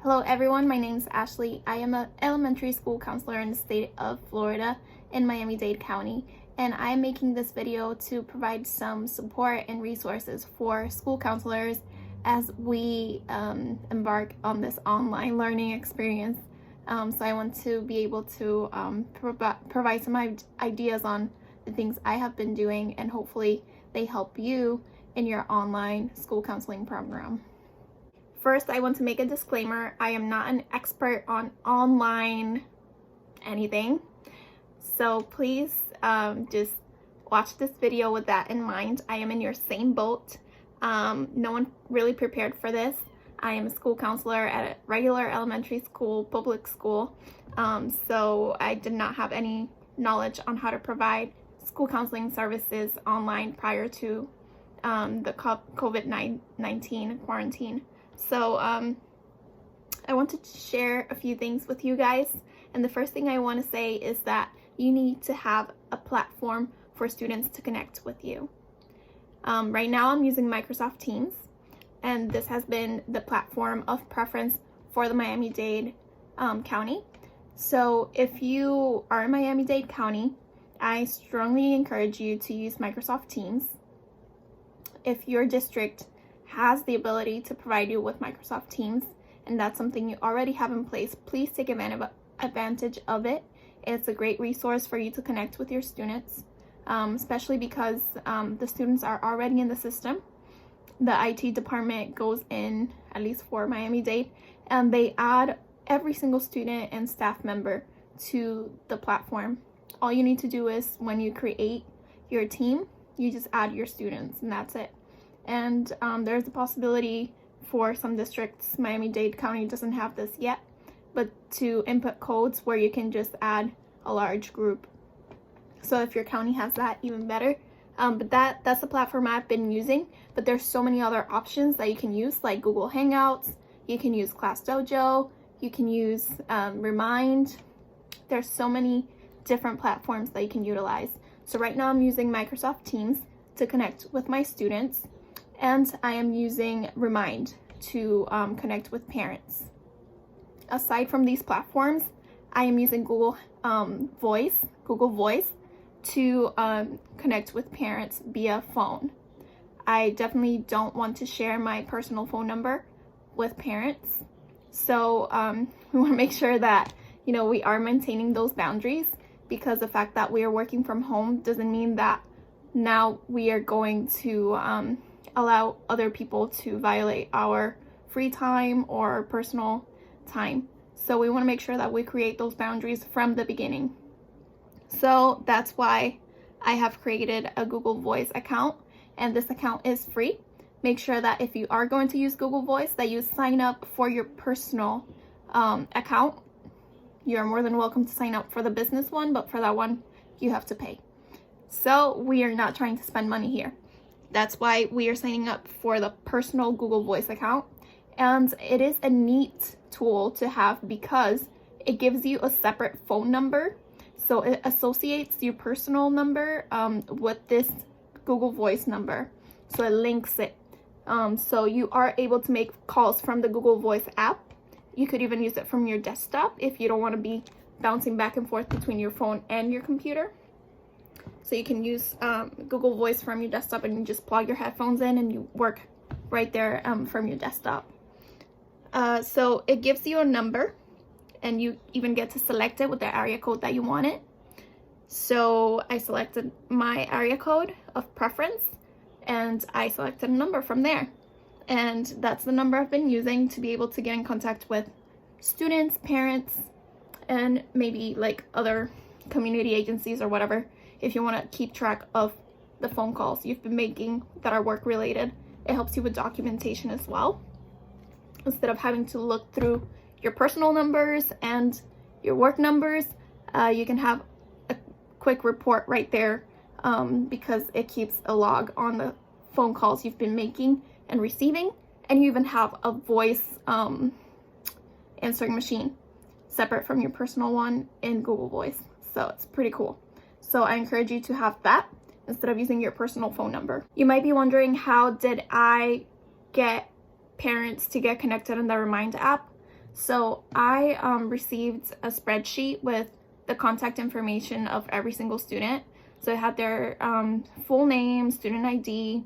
Hello everyone, my name is Ashley. I am an elementary school counselor in the state of Florida in Miami-Dade County, and I am making this video to provide some support and resources for school counselors as we embark on this online learning experience. So I want to be able to provide some ideas on the things I have been doing, and hopefully they help you in your online school counseling program. First, I want to make a disclaimer. I am not an expert on online anything. So please just watch this video with that in mind. I am in your same boat. No one really prepared for this. I am a school counselor at a regular elementary school, public school. So I did not have any knowledge on how to provide school counseling services online prior to the COVID-19 quarantine. So I want to share a few things with you guys. And the first thing I want to say is that you need to have a platform for students to connect with you. Right now I'm using Microsoft Teams, and this has been the platform of preference for the Miami-Dade County. So if you are in Miami-Dade County, I strongly encourage you to use Microsoft Teams. If your district has the ability to provide you with Microsoft Teams, and that's something you already have in place, please take advantage of it. It's a great resource for you to connect with your students, especially because the students are already in the system. The IT department goes in, at least for Miami-Dade, and they add every single student and staff member to the platform. All you need to do is, when you create your team, you just add your students, and that's it. And there's a possibility for some districts, Miami-Dade County doesn't have this yet, but to input codes where you can just add a large group. So if your county has that, even better. But that's the platform I've been using. But there's so many other options that you can use, like Google Hangouts. You can use Class Dojo. You can use Remind. There's so many different platforms that you can utilize. So right now I'm using Microsoft Teams to connect with my students. And I am using Remind to connect with parents. Aside from these platforms, I am using Google Voice to connect with parents via phone. I definitely don't want to share my personal phone number with parents. So we want to make sure that, we are maintaining those boundaries, because the fact that we are working from home doesn't mean that now we are going to allow other people to violate our free time or personal time. So we want to make sure that we create those boundaries from the beginning. So that's why I have created a Google Voice account, and this account is free. Make sure that if you are going to use Google Voice, that you sign up for your personal account. You're more than welcome to sign up for the business one, but for that one, you have to pay. So we are not trying to spend money here. That's why we are signing up for the personal Google Voice account. And it is a neat tool to have because it gives you a separate phone number. So it associates your personal number with this Google Voice number. So it links it. So you are able to make calls from the Google Voice app. You could even use it from your desktop if you don't want to be bouncing back and forth between your phone and your computer. So you can use Google Voice from your desktop, and you just plug your headphones in and you work right there from your desktop. So it gives you a number, and you even get to select it with the area code that you want it. So I selected my area code of preference, and I selected a number from there. And that's the number I've been using to be able to get in contact with students, parents, and maybe like other community agencies or whatever, if you want to keep track of the phone calls you've been making that are work related. It helps you with documentation as well. Instead of having to look through your personal numbers and your work numbers, you can have a quick report right there, because it keeps a log on the phone calls you've been making and receiving. And you even have a voice answering machine separate from your personal one in Google Voice. So it's pretty cool. So I encourage you to have that instead of using your personal phone number. You might be wondering, how did I get parents to get connected in the Remind app? So I received a spreadsheet with the contact information of every single student. So it had their full name, student ID,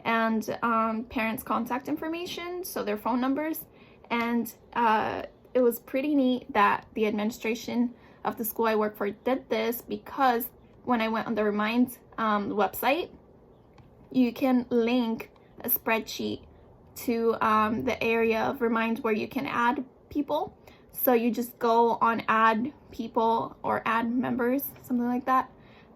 and parents' contact information, so their phone numbers. And it was pretty neat that the administration of the school I work for did this, because when I went on the Remind website, you can link a spreadsheet to the area of Remind where you can add people. So you just go on add people or add members, something like that.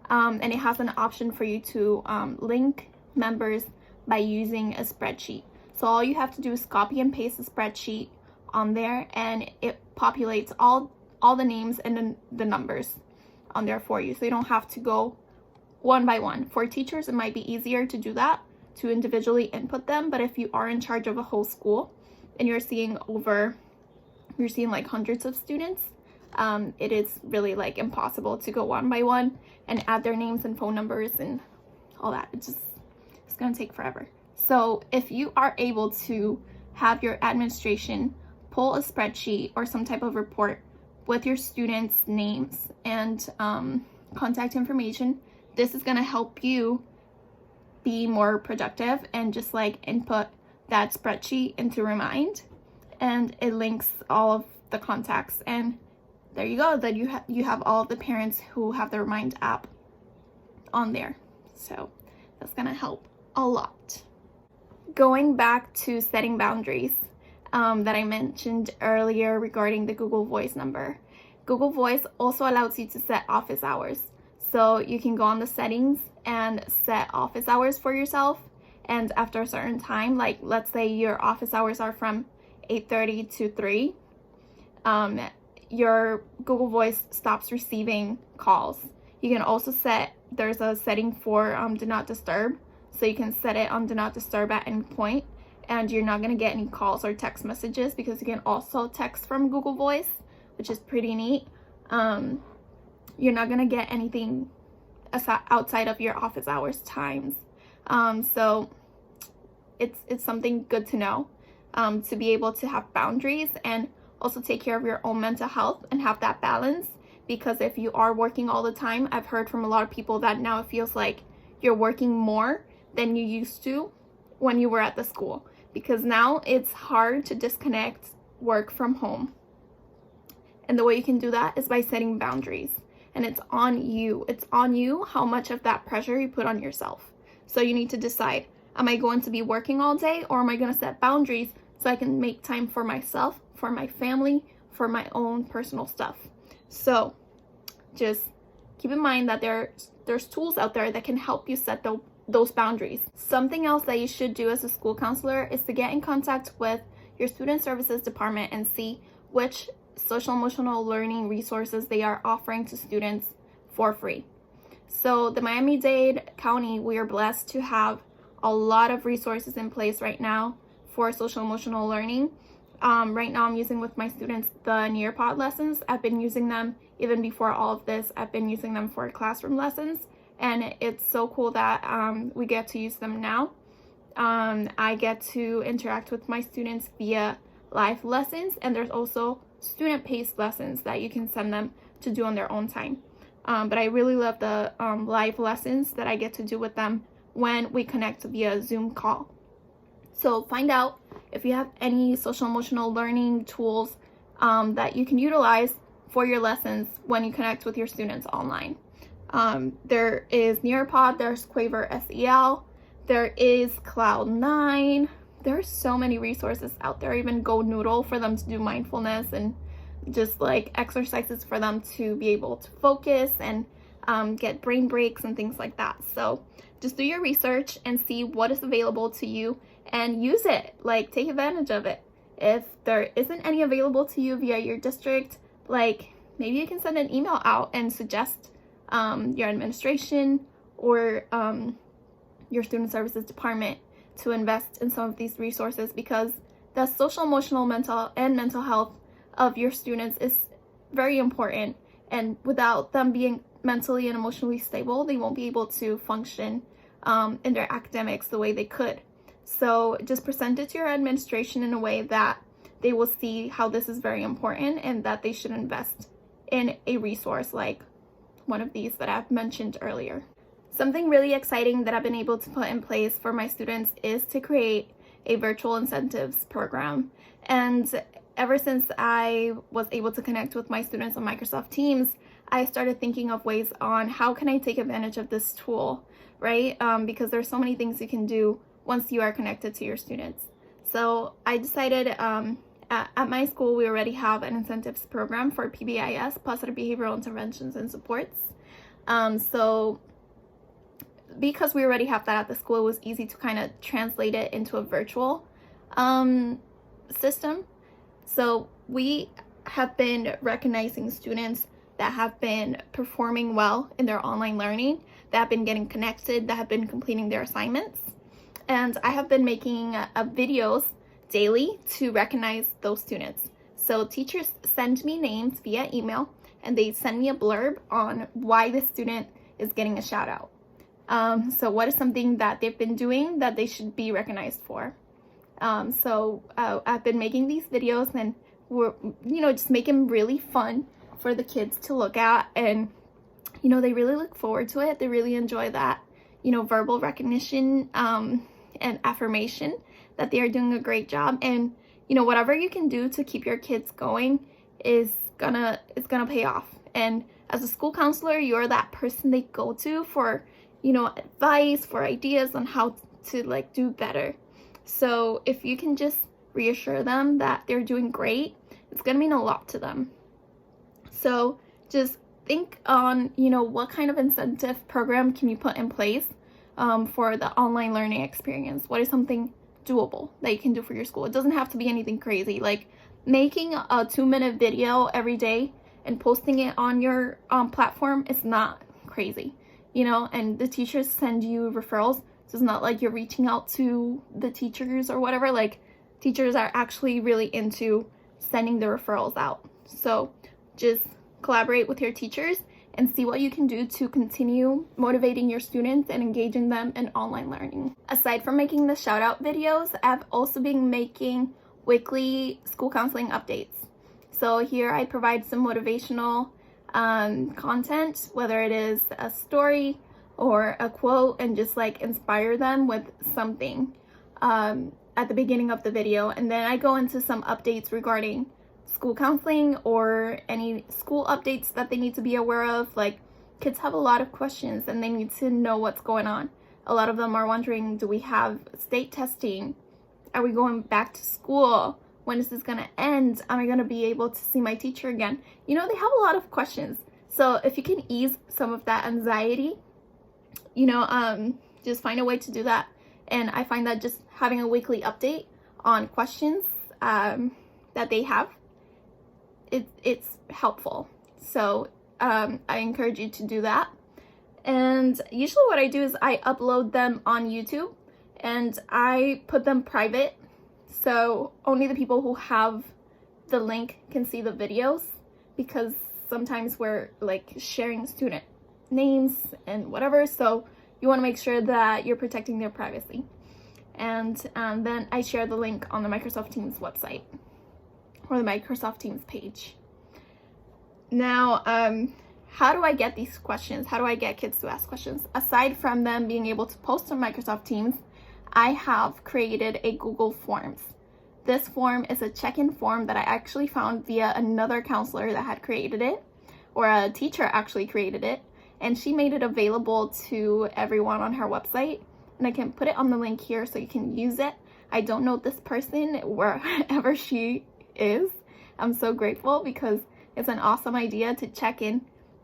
And it has an option for you to link members by using a spreadsheet. So all you have to do is copy and paste the spreadsheet on there, and it populates all the names and the numbers on there for you. So you don't have to go one by one. For teachers, it might be easier to do that, to individually input them. But if you are in charge of a whole school and you're seeing like hundreds of students, it is really like impossible to go one by one and add their names and phone numbers and all that. It's gonna take forever. So if you are able to have your administration pull a spreadsheet or some type of report with your students' names and contact information, this is gonna help you be more productive and just like input that spreadsheet into Remind, and it links all of the contacts, and there you go. Then you have all of the parents who have the Remind app on there. So that's gonna help a lot. Going back to setting boundaries that I mentioned earlier regarding the Google Voice number. Google Voice also allows you to set office hours. So you can go on the settings and set office hours for yourself, and after a certain time, like let's say your office hours are from 8:30 to 3, your Google Voice stops receiving calls. You can also there's a setting for do not disturb, so you can set it on do not disturb at any point, and you're not going to get any calls or text messages, because you can also text from Google Voice, which is pretty neat. You're not going to get anything outside of your office hours times. So it's something good to know, to be able to have boundaries and also take care of your own mental health and have that balance. Because if you are working all the time, I've heard from a lot of people that now it feels like you're working more than you used to when you were at the school, because now it's hard to disconnect work from home. And the way you can do that is by setting boundaries. And it's on you. It's on you how much of that pressure you put on yourself. So you need to decide, am I going to be working all day, or am I going to set boundaries so I can make time for myself, for my family, for my own personal stuff? So just keep in mind that there's tools out there that can help you set those boundaries. Something else that you should do as a school counselor is to get in contact with your student services department and see which social emotional learning resources they are offering to students for free. So the Miami-Dade County, we are blessed to have a lot of resources in place right now for social emotional learning. Right now I'm using with my students the Nearpod lessons. I've been using them even before all of this. I've been using them for classroom lessons, and it's so cool that we get to use them now. I get to interact with my students via live lessons, and there's also student-paced lessons that you can send them to do on their own time. But I really love the live lessons that I get to do with them when we connect via Zoom call. So find out if you have any social emotional learning tools that you can utilize for your lessons when you connect with your students online. There is Nearpod, there's QuaverSEL, there is Cloud9. There's so many resources out there, even Go Noodle for them to do mindfulness and just like exercises for them to be able to focus and get brain breaks and things like that. So just do your research and see what is available to you and use it. Like, take advantage of it. If there isn't any available to you via your district, like maybe you can send an email out and suggest your administration or your student services department to invest in some of these resources, because the social emotional mental health of your students is very important, and without them being mentally and emotionally stable, they won't be able to function in their academics the way they could. So just present it to your administration in a way that they will see how this is very important and that they should invest in a resource like one of these that I've mentioned earlier. Something really exciting that I've been able to put in place for my students is to create a virtual incentives program. And ever since I was able to connect with my students on Microsoft Teams, I started thinking of ways on how can I take advantage of this tool, right? Because there's so many things you can do once you are connected to your students. So I decided at my school, we already have an incentives program for PBIS, positive behavioral interventions and supports. So because we already have that at the school, it was easy to kind of translate it into a virtual system. So we have been recognizing students that have been performing well in their online learning, that have been getting connected, that have been completing their assignments. And I have been making videos daily to recognize those students. So teachers send me names via email, and they send me a blurb on why the student is getting a shout out. So what is something that they've been doing that they should be recognized for? So I've been making these videos, and we're, just make them really fun for the kids to look at, and, they really look forward to it. They really enjoy that, verbal recognition, and affirmation that they are doing a great job. And, whatever you can do to keep your kids going is gonna pay off. And as a school counselor, you're that person they go to for, advice, for ideas on how to do better. So if you can just reassure them that they're doing great, it's gonna mean a lot to them. So just think on, what kind of incentive program can you put in place for the online learning experience? What is something doable that you can do for your school? It doesn't have to be anything crazy. Like making a 2-minute video every day and posting it on your platform is not crazy, and the teachers send you referrals. So it's not like you're reaching out to the teachers or whatever. Like teachers are actually really into sending the referrals out. So just collaborate with your teachers and see what you can do to continue motivating your students and engaging them in online learning. Aside from making the shout out videos, I've also been making weekly school counseling updates. So here I provide some motivational content, whether it is a story or a quote, and just inspire them with something at the beginning of the video. And then I go into some updates regarding school counseling or any school updates that they need to be aware of. Like kids have a lot of questions and they need to know what's going on. A lot of them are wondering, do we have state testing? Are we going back to school? When is this gonna end? Am I gonna be able to see my teacher again? They have a lot of questions. So if you can ease some of that anxiety, just find a way to do that. And I find that just having a weekly update on questions that they have, it's helpful. So I encourage you to do that. And usually what I do is I upload them on YouTube and I put them private. So only the people who have the link can see the videos, because sometimes we're sharing student names and whatever. So you want to make sure that you're protecting their privacy. And then I share the link on the Microsoft Teams website or the Microsoft Teams page. Now, how do I get these questions? How do I get kids to ask questions? Aside from them being able to post on Microsoft Teams, I have created a Google Forms. This form is a check-in form that I actually found via another counselor that had created it, or a teacher actually created it, and she made it available to everyone on her website. And I can put it on the link here so you can use it. I don't know this person wherever she is. I'm so grateful because it's an awesome idea to check in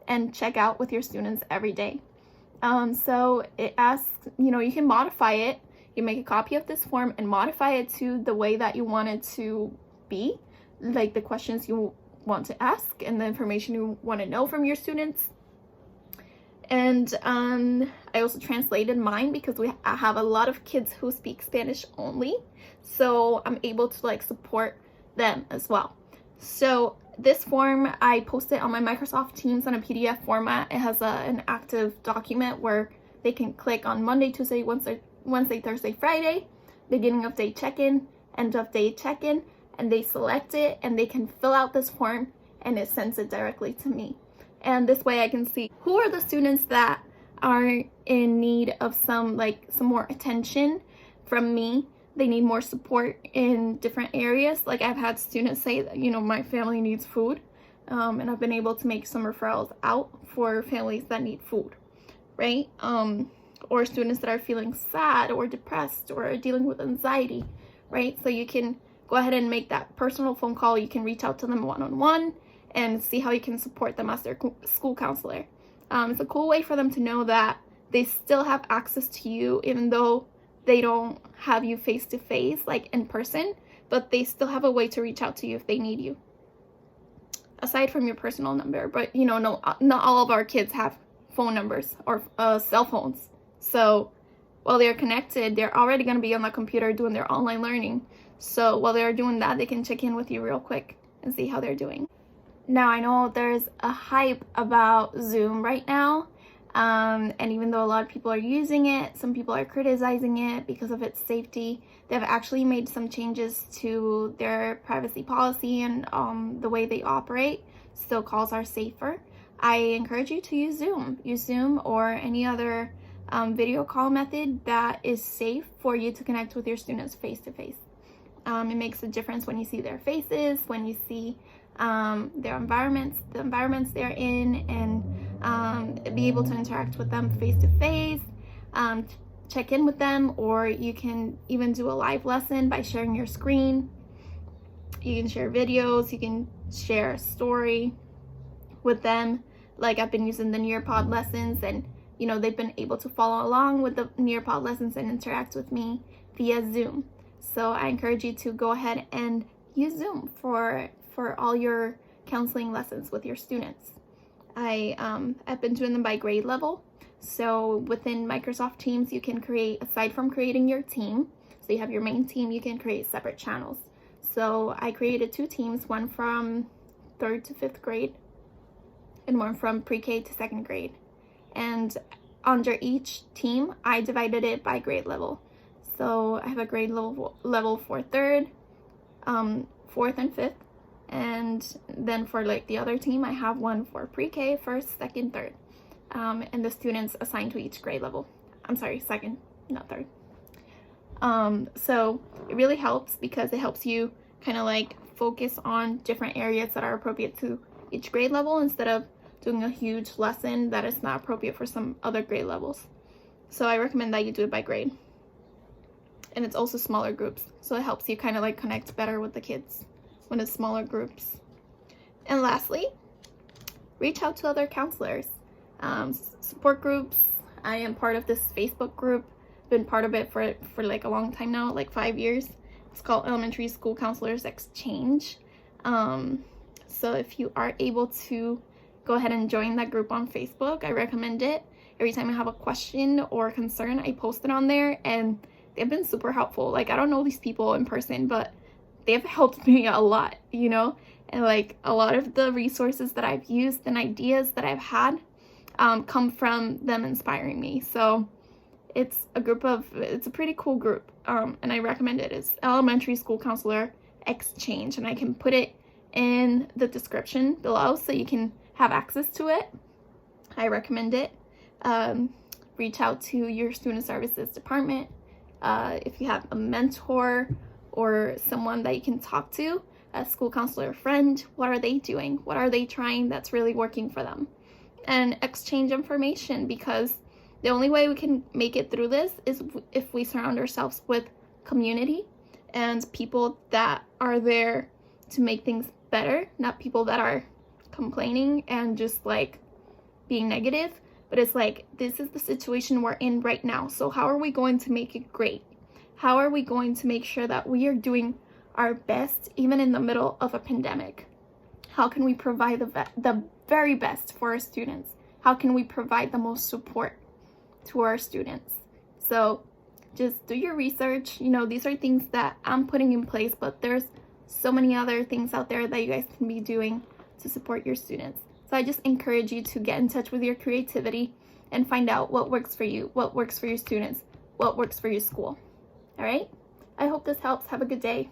and check out with your students every day. So it asks, you can modify it. You make a copy of this form and modify it to the way that you want it to be, like the questions you want to ask and the information you want to know from your students. And I also translated mine because I have a lot of kids who speak Spanish only, so I'm able to support them as well. So this form, I posted on my Microsoft Teams in a PDF format. It has an active document where they can click on Monday, Tuesday, Wednesday, Thursday, Friday, beginning of day check-in, end of day check-in, and they select it, and they can fill out this form and it sends it directly to me. And this way I can see who are the students that are in need of some more attention from me. They need more support in different areas. Like I've had students say that, my family needs food, and I've been able to make some referrals out for families that need food, right? Or students that are feeling sad or depressed or are dealing with anxiety, right? So you can go ahead and make that personal phone call. You can reach out to them one-on-one and see how you can support them as their school counselor. It's a cool way for them to know that they still have access to you, even though they don't have you face-to-face, like in person, but they still have a way to reach out to you if they need you. Aside from your personal number, but not all of our kids have phone numbers or cell phones. So while they're connected, they're already going to be on the computer doing their online learning. So while they're doing that, they can check in with you real quick and see how they're doing. Now, I know there's a hype about Zoom right now. And even though a lot of people are using it, some people are criticizing it because of its safety. They've actually made some changes to their privacy policy and the way they operate. Still, calls are safer. I encourage you to use Zoom. Use Zoom or any other video call method that is safe for you to connect with your students face-to-face. It makes a difference when you see their faces, when you see their environments, the environments they're in, and be able to interact with them face-to-face, check in with them, or you can even do a live lesson by sharing your screen. You can share videos, you can share a story with them. Like I've been using the Nearpod lessons, and they've been able to follow along with the Nearpod lessons and interact with me via Zoom. So I encourage you to go ahead and use Zoom for all your counseling lessons with your students. I've been doing them by grade level. So within Microsoft Teams, you can create, aside from creating your team, so you have your main team, you can create separate channels. So I created 2 teams, one from 3rd to 5th grade and one from pre-K to 2nd grade. And under each team, I divided it by grade level. So I have a grade level for 3rd, 4th, and 5th. And then for the other team, I have one for pre-K, 1st, 2nd, 3rd. And the students assigned to each grade level. I'm sorry, 2nd, not 3rd. So it really helps because it helps you kind of focus on different areas that are appropriate to each grade level instead of doing a huge lesson that is not appropriate for some other grade levels. So I recommend that you do it by grade. And it's also smaller groups, so it helps you kind of connect better with the kids when it's smaller groups. And lastly, reach out to other counselors. Support groups. I am part of this Facebook group. Been part of it for a long time now, 5 years. It's called Elementary School Counselors Exchange. So if you are able to go ahead and join that group on Facebook, I recommend it. Every time I have a question or concern, I post it on there, and they've been super helpful. I don't know these people in person, but they've helped me a lot, and a lot of the resources that I've used and ideas that I've had come from them inspiring me. So it's a pretty cool group, and I recommend it. It's Elementary School Counselor Exchange, and I can put it in the description below so you can have access to it. I recommend it. Reach out to your student services department. If you have a mentor or someone that you can talk to, a school counselor friend, what are they doing? What are they trying that's really working for them? And exchange information, because the only way we can make it through this is if we surround ourselves with community and people that are there to make things better, not people that are complaining and just being negative. But it's this is the situation we're in right now. So how are we going to make it great? How are we going to make sure that we are doing our best even in the middle of a pandemic? How can we provide the very best for our students? How can we provide the most support to our students? So just do your research. These are things that I'm putting in place, but there's so many other things out there that you guys can be doing to support your students. So I just encourage you to get in touch with your creativity and find out what works for you, what works for your students, what works for your school. All right? I hope this helps. Have a good day.